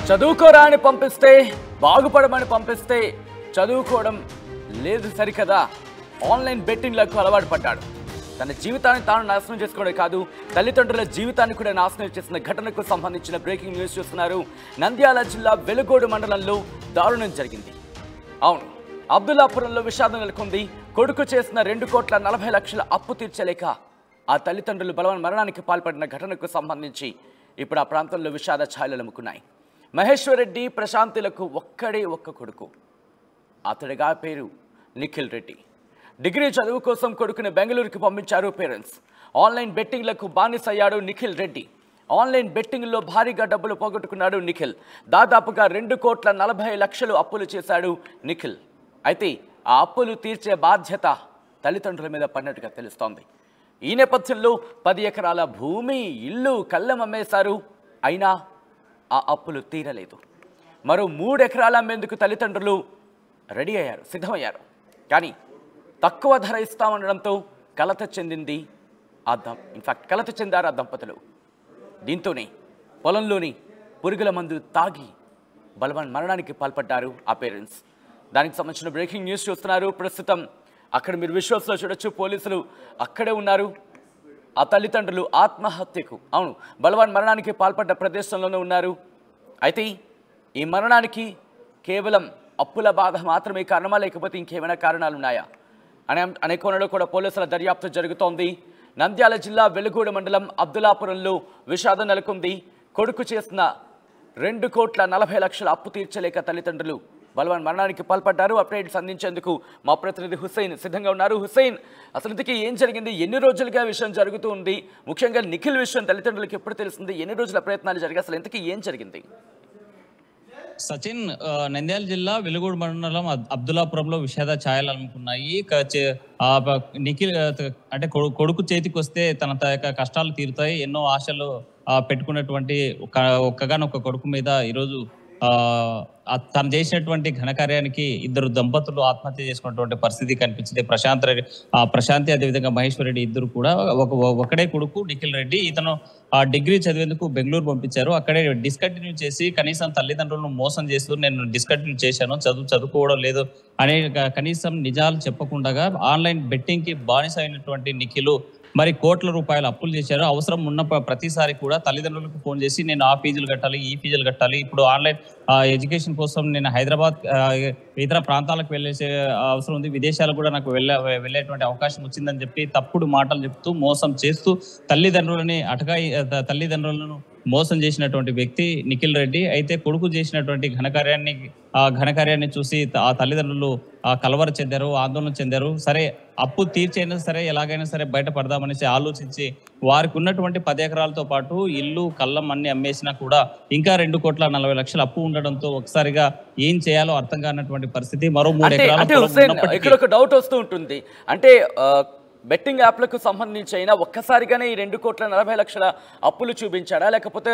చదువుకోరా అని పంపిస్తే బాగుపడమని పంపిస్తే చదువుకోవడం లేదు సరికదా. ఆన్లైన్ బెట్టింగ్లకు అలవాటు పడ్డాడు. తన జీవితాన్ని తాను నాశనం చేసుకోవడం కాదు, తల్లిదండ్రుల జీవితాన్ని కూడా నాశనం చేసిన ఘటనకు సంబంధించిన బ్రేకింగ్ న్యూస్ చూస్తున్నారు. నంద్యాల జిల్లా వెలుగోడు మండలంలో దారుణం జరిగింది. అవును, అబ్దుల్లాపురంలో విషాదం నెలకొంది. కొడుకు చేసిన 2,40,00,000 అప్పు తీర్చలేక ఆ తల్లిదండ్రులు బలవన్ మరణానికి పాల్పడిన ఘటనకు సంబంధించి ఇప్పుడు ఆ ప్రాంతంలో విషాద ఛాయలు అలుముకున్నాయి. మహేశ్వర్ రెడ్డి ప్రశాంతులకు ఒక్కడే ఒక్క కొడుకు. అతడిగా పేరు నిఖిల్ రెడ్డి. డిగ్రీ చదువు కోసం కొడుకుని బెంగళూరుకి పంపించారు పేరెంట్స్. ఆన్లైన్ బెట్టింగ్లకు బానిసయ్యాడు నిఖిల్ రెడ్డి. ఆన్లైన్ బెట్టింగ్లో భారీగా డబ్బులు పోగొట్టుకున్నాడు నిఖిల్. దాదాపుగా 2,40,00,000 అప్పులు చేశాడు నిఖిల్. అయితే ఆ అప్పులు తీర్చే బాధ్యత తల్లిదండ్రుల మీద పడినట్టుగా తెలుస్తోంది. ఈ నేపథ్యంలో 10 ఎకరాల భూమి, ఇల్లు కళ్ళం అమ్మేశారు. అయినా ఆ అప్పులు తీరలేదు. మరో 3 ఎకరాలు అమ్మేందుకు తల్లిదండ్రులు రెడీ అయ్యారు, సిద్ధమయ్యారు. కానీ తక్కువ ధర ఇస్తామనడంతో కలత చెందారు ఆ దంపతులు. దీంతోనే పొలంలోని పురుగుల మందు తాగి బలవన్ మరణానికి పాల్పడ్డారు ఆ పేరెంట్స్. దానికి సంబంధించిన బ్రేకింగ్ న్యూస్ చూస్తున్నారు. ప్రస్తుతం అక్కడ మీరు విజువల్స్లో చూడొచ్చు, పోలీసులు అక్కడే ఉన్నారు. ఆ తల్లిదండ్రులు ఆత్మహత్యకు, అవును, బలవన్ మరణానికి పాల్పడ్డ ప్రదేశంలోనే ఉన్నారు. అయితే ఈ మరణానికి కేవలం అప్పుల బాధ మాత్రమే కారణమా, లేకపోతే ఇంకేమైనా కారణాలు ఉన్నాయా అనే కోణంలో కూడా పోలీసుల దర్యాప్తు జరుగుతోంది. నంద్యాల జిల్లా వెలుగోడు మండలం అబ్దుల్లాపురంలో విషాదం నెలకొంది. కొడుకు చేసిన 2,40,00,000 అప్పు తీర్చలేక తల్లిదండ్రులు బలవన్ మరణానికి పాల్పడ్డారు. అప్డేట్స్ అందించేందుకు మా ప్రతినిధి హుస్సేన్ సిద్ధంగా ఉన్నారు. హుస్సేన్, అసలు ఇంతకీ ఏం జరిగింది? ఎన్ని రోజులుగా విషయం జరుగుతూ ఉంది? ముఖ్యంగా నిఖిల్ విషయం తల్లిదండ్రులకు ఎప్పుడు తెలిసింది? ఎన్ని రోజుల ప్రయత్నాలు జరిగాయి? అసలు ఇంతకీ ఏం జరిగింది? సచిన్, నంద్యాల జిల్లా వెలుగోడు మండలం అబ్దుల్లాపురంలో విషాద ఛాయలు అలుముకున్నాయి. నిఖిల్ అంటే కొడుకు చేతికి వస్తే తన యొక్క కష్టాలు తీరుతాయి, ఎన్నో ఆశలు పెట్టుకున్నటువంటి ఒక్కగానొక్క కొడుకు మీద ఈరోజు తను చేసినటువంటి ఘనకార్యానికి 2 దంపతులు ఆత్మహత్య చేసుకున్నటువంటి పరిస్థితి కనిపించింది. ప్రశాంతి అదేవిధంగా మహేశ్వర్ రెడ్డి ఇద్దరు కూడా ఒకడే కొడుకు నిఖిల్ రెడ్డి. ఇతను డిగ్రీ చదివేందుకు బెంగళూరు పంపించారు. అక్కడే డిస్కంటిన్యూ చేసి కనీసం తల్లిదండ్రులను మోసం చేస్తూ నేను డిస్కంటిన్యూ చేశాను, చదువుకోవడం లేదు అనే కనీసం నిజాలు చెప్పకుండా ఆన్లైన్ బెట్టింగ్ కి బానిస అయినటువంటి నిఖిల్ మరి కోట్ల రూపాయలు అప్పులు చేశారు. అవసరం ఉన్న ప్రతిసారి కూడా తల్లిదండ్రులకు ఫోన్ చేసి నేను ఆ ఫీజులు కట్టాలి, ఈ ఫీజులు కట్టాలి, ఇప్పుడు ఆన్లైన్ ఎడ్యుకేషన్ కోసం నేను హైదరాబాద్ ఇతర ప్రాంతాలకు వెళ్ళేసే అవసరం ఉంది, విదేశాలకు కూడా నాకు వెళ్ళేటువంటి అవకాశం వచ్చిందని చెప్పి తప్పుడు మాటలు చెప్తూ మోసం చేస్తూ తల్లిదండ్రులను మోసం చేసినటువంటి వ్యక్తి నిఖిల్ రెడ్డి. అయితే కొడుకు చేసినటువంటి ఘనకార్యాన్ని చూసి ఆ తల్లిదండ్రులు కలవర చెందారు, ఆందోళన చెందారు. సరే, అప్పు తీర్చైనా సరే ఎలాగైనా సరే బయటపడదామనేసి ఆలోచించి వారికి ఉన్నటువంటి 10 ఎకరాలతో పాటు ఇల్లు కళ్ళం అన్ని అమ్మేసినా కూడా ఇంకా 2,40,00,000 అప్పు ఉండడంతో ఒకసారిగా ఏం చేయాలో అర్థం కానటువంటి పరిస్థితి. మరో 3 ఎకరాలు ఇక్కడ ఒక డౌట్ వస్తూ ఉంటుంది. అంటే బెట్టింగ్ యాప్లకు సంబంధించి అయినా ఒక్కసారిగానే ఈ 2,40,00,000 అప్పులు చూపించాడా, లేకపోతే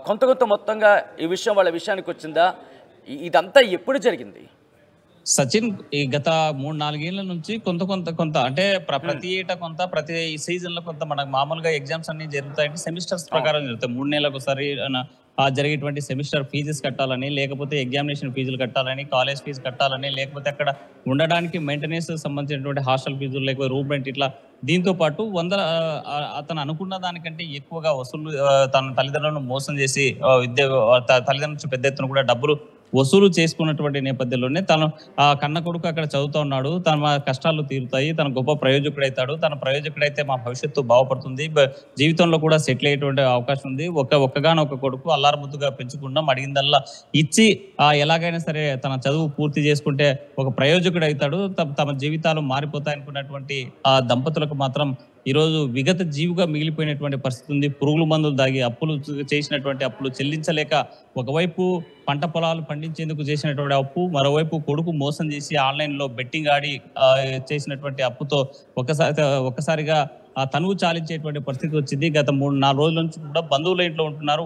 కొంత మొత్తంగా ఈ విషయం వాళ్ళ విషయానికి వచ్చిందా? ఇదంతా ఎప్పుడు జరిగింది? సచిన్, ఈ గత 3-4 ఏళ్ల నుంచి కొంత అంటే ప్రతి ఏటా కొంత, ప్రతి సీజన్ లో కొంత మనకు మామూలుగా ఎగ్జామ్స్ అన్ని జరుగుతాయంటే సెమిస్టర్స్ ప్రకారం జరుగుతాయి. 3 నెలలకు ఒకసారి జరిగేటువంటి సెమిస్టర్ ఫీజెస్ కట్టాలని, లేకపోతే ఎగ్జామినేషన్ ఫీజులు కట్టాలని, కాలేజ్ ఫీజు కట్టాలని, లేకపోతే అక్కడ ఉండడానికి మెయింటెనెన్స్ సంబంధించినటువంటి హాస్టల్ ఫీజులు, లేకపోతే రూమ్ రెంట్, ఇట్లా దీంతో పాటు అతను అనుకున్న దానికంటే ఎక్కువగా వసూలు తన తల్లిదండ్రులను మోసం చేసి తల్లిదండ్రుల పెద్ద ఎత్తున కూడా డబ్బులు వసూలు చేసుకున్నటువంటి నేపథ్యంలోనే తను కన్న కొడుకు అక్కడ చదువుతూ ఉన్నాడు, తన కష్టాలు తీరుతాయి, తన గొప్ప ప్రయోజకుడైతాడు, తన ప్రయోజకుడైతే మా భవిష్యత్తు బాగుపడుతుంది, జీవితంలో కూడా సెటిల్ అయ్యేటువంటి అవకాశం ఉంది, ఒక్కగానొక్క కొడుకు అల్లారముద్దుగా పెంచుకున్నాం, అడిగిందల్లా ఇచ్చి ఎలాగైనా సరే తన చదువు పూర్తి చేసుకుంటే ఒక ప్రయోజకుడైతాడు, తమ జీవితాలు మారిపోతాయి అనుకున్నటువంటి ఆ దంపతులకు మాత్రం ఈరోజు విగత జీవిగా మిగిలిపోయినటువంటి పరిస్థితి ఉంది. పురుగుల మందులు దాగి చేసినటువంటి అప్పులు చెల్లించలేక ఒకవైపు పంట పొలాలు పండించేందుకు చేసినటువంటి అప్పు, మరోవైపు కొడుకు మోసం చేసి ఆన్లైన్ లో బెట్టింగ్ ఆడి చేసినటువంటి అప్పుతో ఒక్కసారిగా తనువు చాలించేటువంటి పరిస్థితి వచ్చింది. గత 3-4 రోజుల నుంచి కూడా బంధువుల ఇంట్లో ఉంటున్నారు.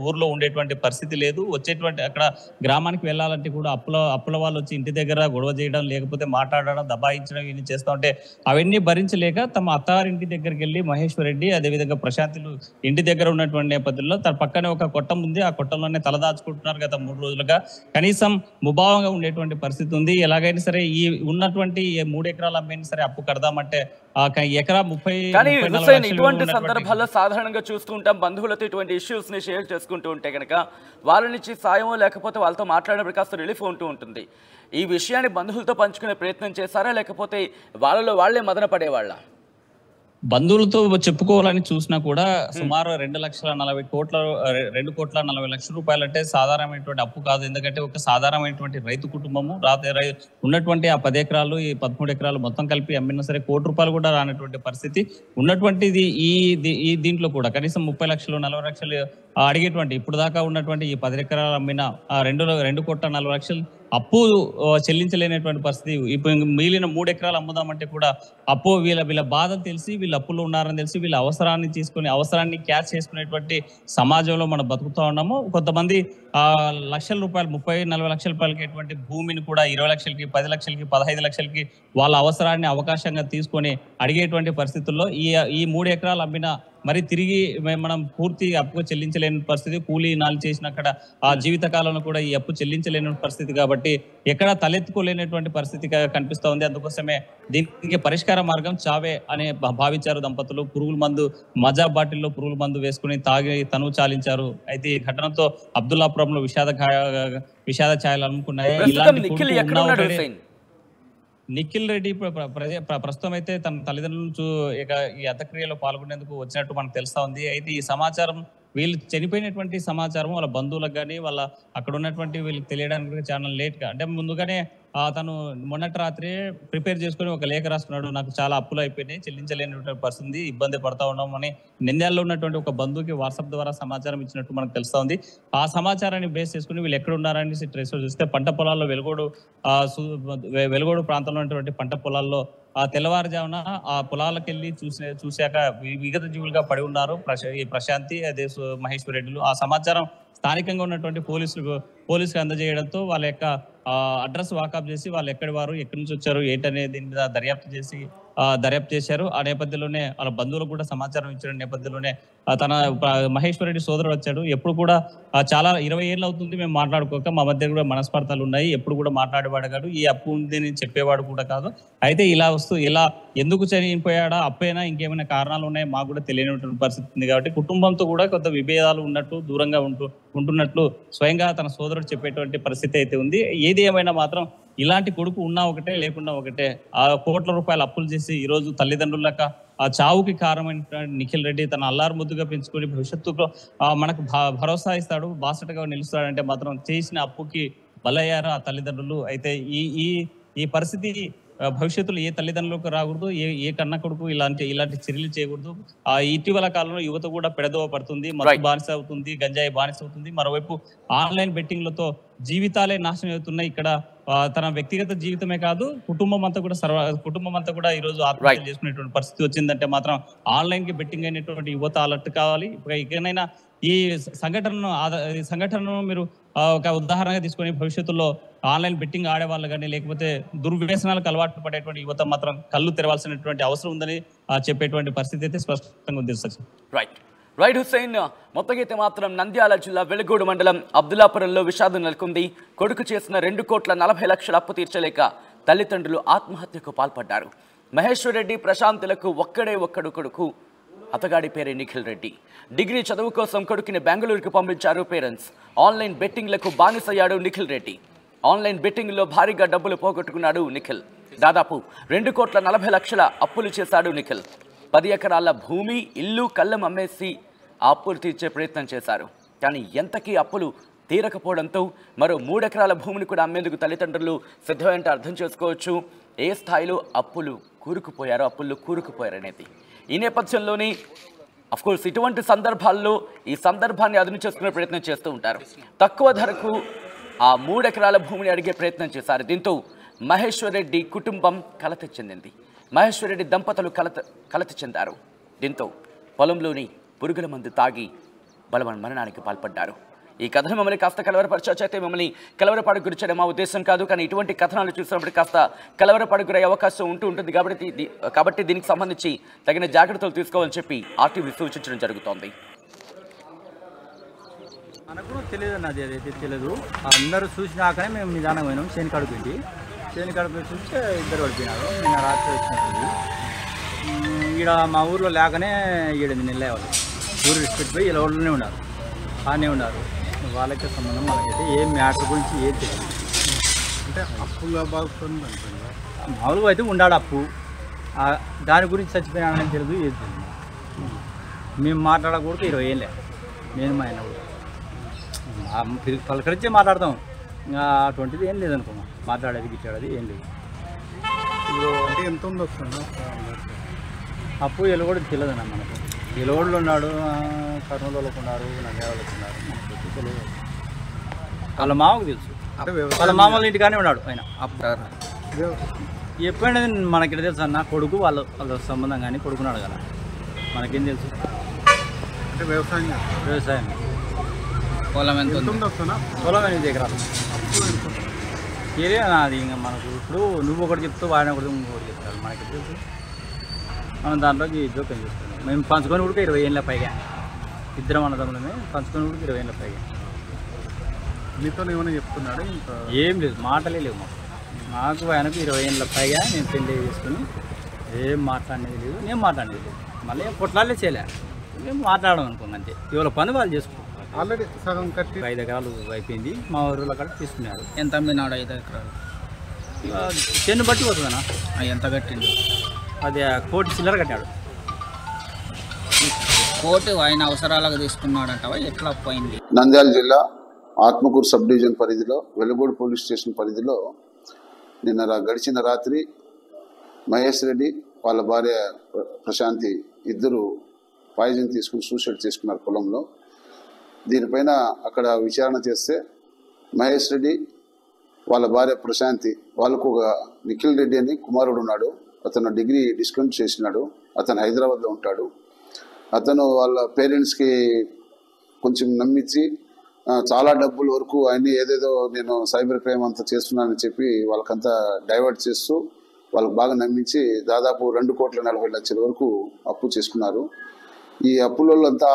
ఊర్లో ఉండేటువంటి పరిస్థితి లేదు. వచ్చేటువంటి అక్కడ గ్రామానికి వెళ్ళాలంటే కూడా అప్పుల వాళ్ళు వచ్చి ఇంటి దగ్గర గొడవ చేయడం, లేకపోతే మాట్లాడడం, దబాయించడం ఇవన్నీ చేస్తూ ఉంటే అవన్నీ భరించలేక తమ అత్తారింటి దగ్గరికి వెళ్ళి మహేశ్వర్ రెడ్డి అదేవిధంగా ప్రశాంతులు ఇంటి దగ్గర ఉన్నటువంటి నేపథ్యంలో తన పక్కనే ఒక కొట్టం ఉంది. ఆ కొట్టంలోనే తలదాచుకుంటున్నారు గత 3 రోజులుగా. కనీసం ముభావంగా ఉండేటువంటి పరిస్థితి ఉంది. ఎలాగైనా సరే ఈ ఉన్నటువంటి 3 ఎకరాలు అమ్మైనా సరే అప్పు కడదామంటే ఎకరా 30 ఇటువంటి సందర్భాల్లో సాధారణంగా చూస్తుంటాం, బంధువులతో ఇటువంటి ఇష్యూస్ ని షేర్ చేసుకుంటూ ఉంటే కనుక వాళ్ళ నుంచి సాయమో లేకపోతే వాళ్ళతో మాట్లాడేప్పుడు కాస్త రిలీఫ్ ఉంటూ ఉంటుంది. ఈ విషయాన్ని బంధువులతో పంచుకునే ప్రయత్నం చేశారా, లేకపోతే వాళ్ళలో వాళ్లే మదన పడేవాళ్ళ? బంధువులతో చెప్పుకోవాలని చూసినా కూడా సుమారు 2,40,00,000 రూపాయలు అంటే సాధారణమైనటువంటి అప్పు కాదు. ఎందుకంటే ఒక సాధారణమైనటువంటి రైతు కుటుంబము ఉన్నటువంటి ఆ 10 ఎకరాలు ఈ 13 ఎకరాలు మొత్తం కలిపి అమ్మినా సరే ₹1,00,00,000 కూడా రానటువంటి పరిస్థితి ఉన్నటువంటిది. ఈ దీంట్లో కూడా కనీసం 30 లక్షలు 40 లక్షలు అడిగేటువంటి ఇప్పుడు దాకా ఉన్నటువంటి ఈ 10 ఎకరాలు అమ్మిన 2,40,00,000 అప్పు చెల్లించలేనటువంటి పరిస్థితి. ఇప్పుడు మిగిలిన 3 ఎకరాలు అమ్ముదామంటే కూడా అప్పు వీళ్ళ బాధలు తెలిసి వీళ్ళు అప్పులు ఉన్నారని తెలిసి వీళ్ళ అవసరాన్ని క్యాష్ చేసుకునేటువంటి సమాజంలో మనం బతుకుతా ఉన్నాము. కొంతమంది లక్షల రూపాయలు 30-40 లక్షల రూపాయలకి భూమిని కూడా 20 లక్షలకి 10 లక్షలకి 15 లక్షలకి వాళ్ళ అవసరాన్ని అవకాశంగా తీసుకొని అడిగేటువంటి పరిస్థితుల్లో ఈ 3 ఎకరాలు అమ్మిన మరి తిరిగి మనం పూర్తి అప్పు చెల్లించలేని పరిస్థితి. కూలీ నాలు చేసిన అక్కడ ఆ జీవిత కాలంలో కూడా ఈ అప్పు చెల్లించలేని పరిస్థితి కాబట్టి ఎక్కడా తలెత్తుకోలేనటువంటి పరిస్థితి కనిపిస్తూ ఉంది. అందుకోసమే దీనికి పరిష్కార మార్గం చావే అని భావించారు దంపతులు. పురుగుల మందు మజా బాటిల్లో పురుగుల మందు వేసుకుని తాగి తనువు చాలించారు. అయితే ఈ ఘటనతో అబ్దుల్లాపురంలో విషాద ఛాయలు అనుకున్నాయి. నిఖిల్ రెడ్డి ప్రస్తుతం అయితే తన తల్లిదండ్రులు ఈ అంత్యక్రియలో పాల్గొనేందుకు వచ్చినట్టు మనకు తెలుస్తా ఉంది. అయితే ఈ సమాచారం వీళ్ళు చనిపోయినటువంటి సమాచారం వాళ్ళ బంధువులకు కానీ వాళ్ళ అక్కడ ఉన్నటువంటి వీళ్ళకి తెలియడానికి చాలా లేట్గా అంటే ముందుగానే తను మొన్నటి రాత్రి ప్రిపేర్ చేసుకుని ఒక లేఖ రాసుకున్నాడు. నాకు చాలా అప్పులు అయిపోయినాయి, చెల్లించలేనటువంటి పరిస్థితి, ఇబ్బంది పడతా ఉన్నామని నింద్యాలలో ఉన్నటువంటి ఒక బంధువుకి వాట్సాప్ ద్వారా సమాచారం ఇచ్చినట్టు మనకు తెలుస్తా ఉంది. ఆ సమాచారాన్ని బేస్ చేసుకుని వీళ్ళు ఎక్కడ ఉన్నారని ట్రేస్ చూస్తే పంట పొలాల్లో వెలుగోడు ప్రాంతంలో ఉన్నటువంటి పంట పొలాల్లో తెల్లవారుజామున ఆ పొలాలకు వెళ్ళి చూశాక విగత జీవులుగా పడి ఉన్నారు ఈ ప్రశాంతి అదే మహేశ్వర్ రెడ్డిలు. ఆ సమాచారం స్థానికంగా ఉన్నటువంటి పోలీసులకు అందజేయడంతో వాళ్ళ యొక్క అడ్రస్ వాకప్ చేసి వాళ్ళు ఎక్కడి నుంచి వచ్చారు ఏంటనే దీని మీద దర్యాప్తు చేశారు. ఆ నేపథ్యంలోనే వాళ్ళ బంధువులకు కూడా సమాచారం ఇచ్చిన నేపథ్యంలోనే తన మహేశ్వర్ రెడ్డి సోదరుడు వచ్చాడు. ఎప్పుడు కూడా చాలా 20 ఏళ్ళు అవుతుంది మేము మాట్లాడుకోక, మా మధ్య కూడా మనస్పర్ధలు ఉన్నాయి, ఎప్పుడు కూడా మాట్లాడేవాడు కాదు, ఈ అప్పు ఉంది అని చెప్పేవాడు కూడా కాదు. అయితే ఇలా ఎందుకు చనిపోయాడా, అప్పైనా ఇంకేమైనా కారణాలు ఉన్నాయి మాకు కూడా తెలియనటువంటి పరిస్థితి ఉంది. కాబట్టి కుటుంబంతో కూడా కొంత విభేదాలు ఉన్నట్టు దూరంగా ఉంటున్నట్లు స్వయంగా తన సోదరుడు చెప్పేటువంటి పరిస్థితి అయితే ఉంది. ఏది ఏమైనా మాత్రం ఇలాంటి కొడుకు ఉన్నా ఒకటే లేకుండా ఒకటే. ₹1,00,00,000 అప్పులు చేసి ఈరోజు తల్లిదండ్రులక ఆ చావుకి కారణమైన నిఖిల్ రెడ్డి తన అల్లారు ముద్దుగా పెంచుకొని భవిష్యత్తులో మనకు భరోసా ఇస్తాడు, బాసటగా నిలుస్తాడంటే మాత్రం చేసిన అప్పుకి బలయ్యారు ఆ తల్లిదండ్రులు. అయితే ఈ పరిస్థితి భవిష్యత్తులో ఏ తల్లిదండ్రులకు రాకూడదు, ఏ కన్న కొడుకు ఇలాంటి చర్యలు చేయకూడదు. ఇటీవల కాలంలో యువత కూడా పెడదోవ పడుతుంది, మత్తు బానిస అవుతుంది, గంజాయి బానిస అవుతుంది. మరోవైపు ఆన్లైన్ బెట్టింగ్లతో జీవితాలే నాశనం అవుతున్నాయి. ఇక్కడ తన వ్యక్తిగత జీవితమే కాదు కుటుంబం అంతా కూడా ఈ రోజు ఆత్మహత్య చేసుకునేటువంటి పరిస్థితి వచ్చిందంటే మాత్రం ఆన్లైన్ కి బెట్టింగ్ అయినటువంటి యువత అలర్ట్ కావాలి. ఇకనైనా ఈ సంఘటనను మీరు ఒక ఉదాహరణగా తీసుకొని భవిష్యత్తులో ఆన్లైన్ బెట్టింగ్ ఆడే వాళ్ళు కానీ లేకపోతే దుర్వ్యసనాలకు అలవాటు పడేటువంటి యువత మాత్రం కళ్ళు తెరవాల్సినటువంటి అవసరం ఉందని చెప్పేటువంటి పరిస్థితి అయితే స్పష్టంగా ఉంది. రైట్ హుస్సేన్, మొత్తగైతే మాత్రం నంద్యాల జిల్లా వెలుగోడు మండలం అబ్దుల్లాపురంలో విషాదం నెలకొంది. కొడుకు చేసిన ₹2,40,00,000 అప్పు తీర్చలేక తల్లిదండ్రులు ఆత్మహత్యకు పాల్పడ్డారు. మహేశ్వర్ రెడ్డి ప్రశాంతులకు ఒక్కడు కొడుకు, అతగాడి పేరే నిఖిల్ రెడ్డి. డిగ్రీ చదువు కోసం కొడుకుని బెంగళూరుకు పంపించారు పేరెంట్స్. ఆన్లైన్ బెట్టింగ్లకు బానిసయ్యాడు నిఖిల్ రెడ్డి. ఆన్లైన్ బెట్టింగ్లో భారీగా డబ్బులు పోగొట్టుకున్నాడు నిఖిల్. దాదాపు ₹2,40,00,000 అప్పులు చేశాడు నిఖిల్. 10 ఎకరాల భూమి, ఇల్లు, కళ్ళం అమ్మేసి ఆ అప్పులు తీర్చే ప్రయత్నం చేశారు. కానీ ఎంతకీ అప్పులు తీరకపోవడంతో మరో 3 ఎకరాల భూమిని కూడా అమ్మేందుకు తల్లిదండ్రులు సిద్ధమంటే అర్థం చేసుకోవచ్చు ఏ స్థాయిలో అప్పుల్లో కూరుకుపోయారనేది. ఈ నేపథ్యంలోనే అఫ్కోర్స్ ఇటువంటి సందర్భాల్లో ఈ సందర్భాన్ని అదును చేసుకునే ప్రయత్నం చేస్తూ ఉంటారు. తక్కువ ధరకు ఆ 3 ఎకరాల భూమిని అడిగే ప్రయత్నం చేశారు. దీంతో మహేశ్వర్ రెడ్డి కుటుంబం కలత చెందింది. మహేశ్వర్ రెడ్డి దంపతులు కలత చెందారు. దీంతో పొలంలోని పురుగుల మందు తాగి బలవన్ మరణానికి పాల్పడ్డారు. ఈ కథనం మమ్మల్ని కాస్త కలవరపరచైతే మమ్మల్ని కలవరపాటుకు గురి చేయడం మా ఉద్దేశం కాదు, కానీ ఇటువంటి కథనాలు చూసినప్పుడు కాస్త కలవరపాటుకు గురయ్యే అవకాశం ఉంటుంది కాబట్టి దీనికి సంబంధించి తగిన జాగ్రత్తలు తీసుకోవాలని చెప్పి ఆర్టీవీ సూచించడం జరుగుతోంది. మనకు తెలియదు అన్నది, అదైతే తెలియదు. అందరూ చూసినాకనే మేము నిదానం పోయినాం. చేనికాడుకుంది చూస్తే ఇద్దరు పడిపోయినారు. నిన్న రాత్రి వచ్చినప్పుడు ఈడ మా ఊర్లో లేకనే 7 నెలలు వాళ్ళు ఊరు విడిచిపెట్టిపోయి ఇలా ఊళ్ళోనే ఉన్నారు, బాగానే ఉన్నారు. వాళ్ళకే సంబంధం మనకైతే ఏం మ్యాటర్ గురించి ఏం తెలియదు. అంటే అప్పుగా బాగుంటుంది మామూలుగా అయితే ఉండాడు అప్పు, దాని గురించి చచ్చిపోయినాడని తెలియదు, ఏది తెలియదు. మేము మాట్లాడకూడదు 20 ఏళ్ళే నేను మా ఆయన కూడా పలకరించే మాట్లాడతాం. ఇంకా అటువంటిది ఏం లేదనుకున్నాం, మాట్లాడేది గిట్టాడేది ఏం లేదు. అంటే ఎంత ఉంది వస్తుందా అప్పు ఎలుగోడు తెలియదన్న మనకు. ఎలుగోడులో ఉన్నాడు, కర్నూలులోకి ఉన్నారు, నంద్యాలకు ఉన్నారు, మనకు తెలియదు. వాళ్ళ మామకు తెలుసు, వాళ్ళ మామూలు ఇంటికానే ఉన్నాడు ఆయన. ఎప్పుడైనా మనకి తెలుసు అన్న, కొడుకు వాళ్ళ సంబంధం కానీ కొడుకున్నాడు కదా, మనకేం తెలుసు. అంటే వ్యవసాయం పొలం ఎంత వస్తున్నా? పొలం 8 ఎకరాలు ఏరియా అది. ఇంకా మనకు ఇప్పుడు నువ్వు ఒకటి చెప్తావు, ఆయన ఒకటి ఇంకొకటి చెప్తాడు, మనకి తెలుసు. మనం దాంట్లోకి జోక్యం చేస్తున్నాం. మేము పంచుకొని కూడా 20 ఏళ్ళ పైగా, ఇద్దరం అన్నదమ్ములమే పంచుకొని కూడా 20 ఏళ్ళ పైగా. మీతో ఏమైనా చెప్తున్నాడు? ఇంకా ఏం లేదు, మాటలే లేవు మాకు. ఆయనకు 20 ఏళ్ళ పైగా నేను పెళ్లి చేసుకుని ఏం మాట్లాడేది లేదు, నేను మాట్లాడేది లేదు. మళ్ళీ పొట్లాలే చేయలే, మేము మాట్లాడడం అనుకున్నాం అంతే. ఇవాళ పని వాళ్ళు చేసుకుంటాం. ఆల్రెడీ సగం కట్టి 5 ఎకరాలు అయిపోయింది. మా ఊరిలో కూడా తీసుకున్నారు. ఎంత అమ్మినాడు? 5 ఎకరాలు చెన్ను బట్టి పోతుందన్నా. ఎంత కట్టిండు? అది 1 కోటి చిల్లర కట్టాడు. కోటి ఆయన అవసరాలకు తీసుకున్నాడంటవా? ఎట్లా పోయింది? నంద్యాల జిల్లా ఆత్మకూరు సబ్ డివిజన్ పరిధిలో వెలుగోడు పోలీస్ స్టేషన్ పరిధిలో నిన్న గడిచిన రాత్రి మహేష్ రెడ్డి వాళ్ళ భార్య ప్రశాంతి ఇద్దరు పాయిజన్ తీసుకుని సూసైడ్ చేసుకున్నారు పొలంలో. దీనిపైన అక్కడ విచారణ చేస్తే మహేష్ రెడ్డి వాళ్ళ భార్య ప్రశాంతి వాళ్ళకు ఒక నిఖిల్ రెడ్డి అని కుమారుడు ఉన్నాడు. అతను డిగ్రీ డిస్కంటిన్యూ చేసినాడు. అతను హైదరాబాద్లో ఉంటాడు. అతను వాళ్ళ పేరెంట్స్కి కొంచెం నమ్మించి చాలా డబ్బుల వరకు ఆయన్ని ఏదేదో నేను సైబర్ క్రైమ్ అంతా చేస్తున్నానని చెప్పి వాళ్ళకంతా డైవర్ట్ చేస్తూ వాళ్ళకి బాగా నమ్మించి దాదాపు 2,40,00,000 వరకు అప్పు చేసుకున్నారు. ఈ అప్పులంతా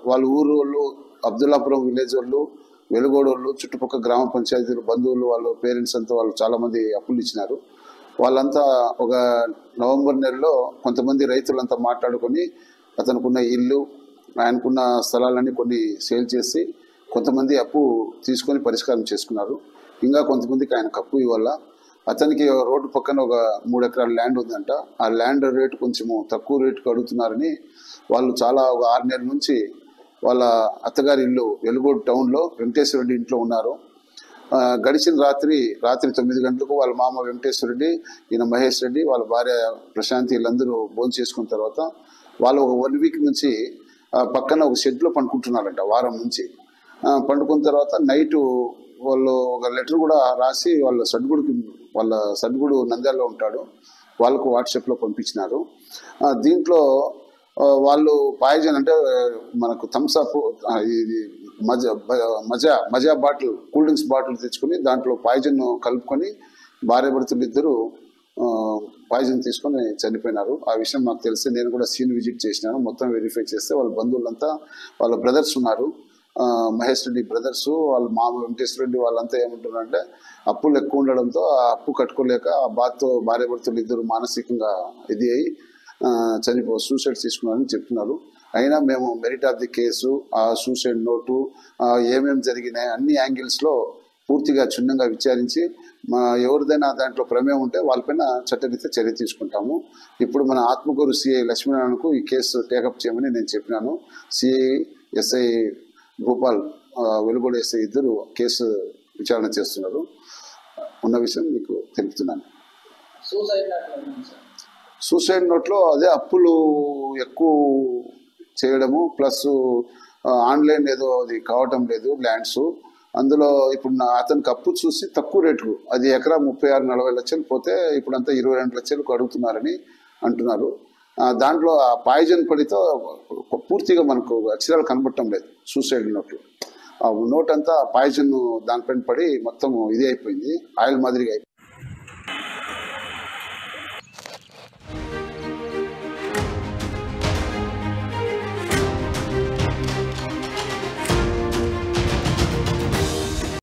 వాళ్ళ ఊరు వాళ్ళు, అబ్దుల్లాపురం విలేజ్ వాళ్ళు, వెలుగోడు వాళ్ళు, చుట్టుపక్కల గ్రామ పంచాయతీలు, బంధువులు, వాళ్ళ పేరెంట్స్ అంతా వాళ్ళు చాలామంది అప్పులు ఇచ్చినారు. వాళ్ళంతా ఒక నవంబర్ నెలలో కొంతమంది రైతులంతా మాట్లాడుకొని అతనుకున్న ఇల్లు, ఆయనకున్న స్థలాలన్నీ కొన్ని సేల్ చేసి కొంతమంది అప్పు తీసుకొని పరిష్కారం చేసుకున్నారు. ఇంకా కొంతమందికి ఆయనకు అప్పు ఇవ్వాల. అతనికి రోడ్డు పక్కన ఒక 3 ఎకరాల ల్యాండ్ ఉందంట. ఆ ల్యాండ్ రేటు కొంచెము తక్కువ రేటుకు అడుగుతున్నారని వాళ్ళు చాలా ఒక 6 నెలల నుంచి వాళ్ళ అత్తగారి ఇల్లు వెలుగోడు టౌన్లో వెంకటేశ్వర రెడ్డి ఇంట్లో ఉన్నారు. గడిచిన రాత్రి 9 గంటలకు వాళ్ళ మామ వెంకటేశ్వర రెడ్డి, ఈయన మహేష్ రెడ్డి, వాళ్ళ భార్య ప్రశాంతి వీళ్ళందరూ భోజనం చేసుకున్న తర్వాత వాళ్ళు ఒక 1 వీక్ నుంచి పక్కన ఒక షెడ్లో పండుకుంటున్నారంట. వారం నుంచి పండుకున్న తర్వాత నైటు వాళ్ళు ఒక లెటర్ కూడా రాసి వాళ్ళ సడ్గుడు నంద్యాలలో ఉంటాడు, వాళ్ళకు వాట్సాప్లో పంపించినారు. దీంట్లో వాళ్ళు పాయిజన్ అంటే మనకు థమ్స్అప్, ఇది మజా బాటిల్, కూల్ డ్రింక్స్ బాటిల్ తెచ్చుకొని దాంట్లో పాయిజన్ కలుపుకొని భార్యాభర్తలు ఇద్దరు పాయిజన్ తీసుకొని చనిపోయినారు. ఆ విషయం నాకు తెలిసి నేను కూడా సీన్ విజిట్ చేసినాను. మొత్తం వెరిఫై చేస్తే వాళ్ళ బంధువులంతా, వాళ్ళ బ్రదర్స్ ఉన్నారు, మహేష్ రెడ్డి బ్రదర్స్, వాళ్ళ మామ వెంకటేశ్వర రెడ్డి, వాళ్ళంతా ఏమంటున్నారంటే అప్పులు ఎక్కువ ఉండడంతో ఆ అప్పు కట్టుకోలేక ఆ బాధతో భార్యాభర్తలు ఇద్దరు మానసికంగా ఇది అయ్యి సూసైడ్ తీసుకున్నారని చెప్తున్నారు. అయినా మేము మెరిట్ ఆఫ్ ది కేసు, ఆ సూసైడ్ నోటు, ఏమేమి జరిగినాయి అన్ని యాంగిల్స్లో పూర్తిగా క్షుణ్ణంగా విచారించి ఎవరిదైనా దాంట్లో ప్రమేయం ఉంటే వాళ్ళపైన చట్టరీత్యా చర్య తీసుకుంటాము. ఇప్పుడు మన ఆత్మకూరు సిఐ లక్ష్మీనారాయణకు ఈ కేసు టేకప్ చేయమని నేను చెప్పినాను. CI, SI Bhupal, Velugodu SI ఇద్దరు కేసు విచారణ చేస్తున్నారు. ఉన్న విషయం మీకు తెలుపుతున్నాను. సూసైడ్ నోట్లో అదే అప్పులు ఎక్కువ చేయడము, ప్లస్ ఆన్లైన్ ఏదో అది కావటం లేదు ల్యాండ్స్. అందులో ఇప్పుడు అతనికి అప్పు చూసి తక్కువ రేటుకు, అది ఎకరా 36-40 లక్షలు పోతే ఇప్పుడంతా 22 లక్షలకు అడుగుతున్నారని అంటున్నారు. దాంట్లో ఆ పాయిజన్ పడితో పూర్తిగా మనకు అక్షరాలు కనబడటం లేదు. సూసైడ్ నోట్లు ఆ నోట్ అంతా పాయిజన్ దానిపైన పడి మొత్తం ఇది అయిపోయింది, ఆయిల్ మాదిరిగా అయిపోయింది.